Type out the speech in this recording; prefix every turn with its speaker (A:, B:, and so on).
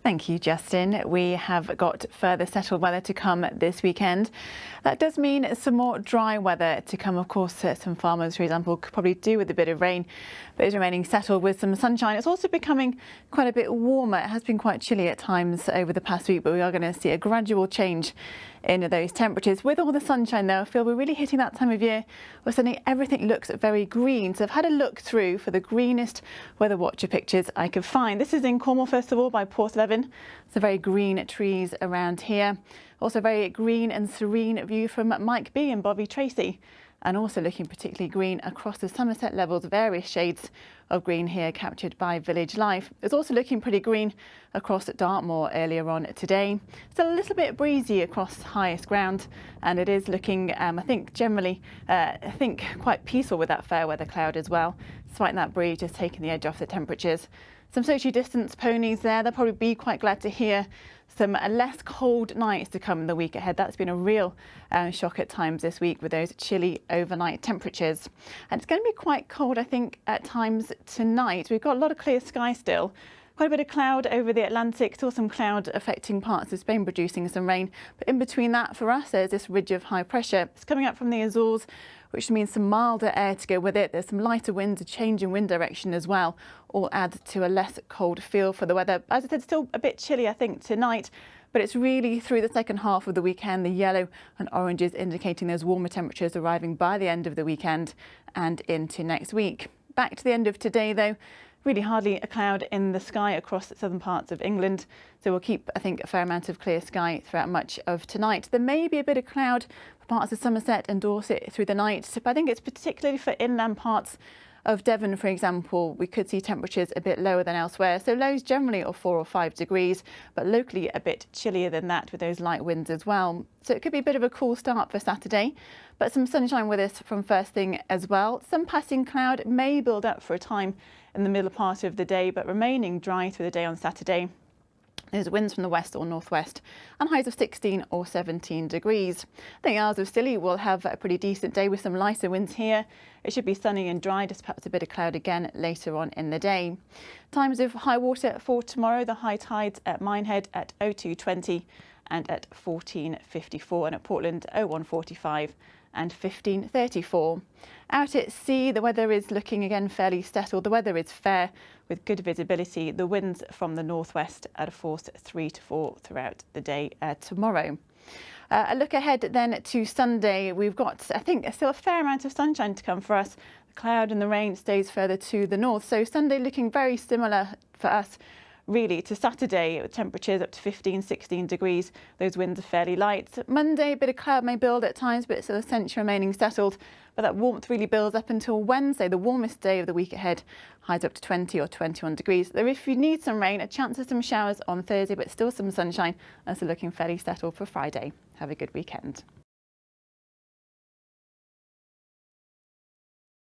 A: Thank you, Justin. We have got further settled weather to come this weekend. That does mean some more dry weather to come. Of course, some farmers, for example, could probably do with a bit of rain, but it's remaining settled with some sunshine. It's also becoming quite a bit warmer. It has been quite chilly at times over the past week, but we are going to see a gradual change in those temperatures. With all the sunshine, though, I feel we're really hitting that time of year where suddenly everything looks very green. So I've had a look through for the greenest weather watcher pictures I could find. This is in Cornwall, first of all, by Portslevin. So very green trees around here. Also very green and serene view from Mike B and Bovey Tracy. And also looking particularly green across the Somerset levels, various shades of green here captured by Village Life. It's also looking pretty green across Dartmoor earlier on today. Still a little bit breezy across highest ground, and it is looking, I think, generally, quite peaceful with that fair weather cloud as well, despite that breeze just taking the edge off the temperatures. Some socially distanced ponies there. They'll probably be quite glad to hear some less cold nights to come in the week ahead. That's been a real shock at times this week with those chilly overnight temperatures. And it's going to be quite cold, I think, at times tonight. We've got a lot of clear sky still. Quite a bit of cloud over the Atlantic, still some cloud affecting parts of Spain, producing some rain. But in between that, for us, there's this ridge of high pressure. It's coming up from the Azores, which means some milder air to go with it. There's some lighter winds, a change in wind direction as well, all add to a less cold feel for the weather. As I said, still a bit chilly, I think, tonight. But it's really through the second half of the weekend, the yellow and oranges indicating those warmer temperatures arriving by the end of the weekend and into next week. Back to the end of today, though. Really hardly a cloud in the sky across the southern parts of England. So we'll keep, I think, a fair amount of clear sky throughout much of tonight. There may be a bit of cloud for parts of Somerset and Dorset through the night, but I think it's particularly for inland parts of Devon, for example. We could see temperatures a bit lower than elsewhere. So lows generally of 4 or 5 degrees, but locally a bit chillier than that with those light winds as well. So it could be a bit of a cool start for Saturday, but some sunshine with us from first thing as well. Some passing cloud may build up for a time in the middle part of the day, but remaining dry through the day on Saturday. There's winds from the west or northwest and highs of 16 or 17 degrees. I think Isles of Scilly will have a pretty decent day with some lighter winds here. It should be sunny and dry, just perhaps a bit of cloud again later on in the day. Times of high water for tomorrow, the high tides at Minehead at 02:20 and at 14:54, and at Portland 01:45 and 15:34. Out at sea, the weather is looking again fairly settled. The weather is fair with good visibility. The winds from the northwest at a force 3 to 4 throughout the day tomorrow. A look ahead then to Sunday. We've got, I think, still a fair amount of sunshine to come for us. The cloud and the rain stays further to the north. So Sunday looking very similar for us, really, to Saturday, with temperatures up to 15, 16 degrees. Those winds are fairly light. Monday, a bit of cloud may build at times, but it's still essentially remaining settled. But that warmth really builds up until Wednesday, the warmest day of the week ahead, highs up to 20 or 21 degrees. Though if you need some rain, a chance of some showers on Thursday, but still some sunshine. And so looking fairly settled for Friday. Have a good weekend.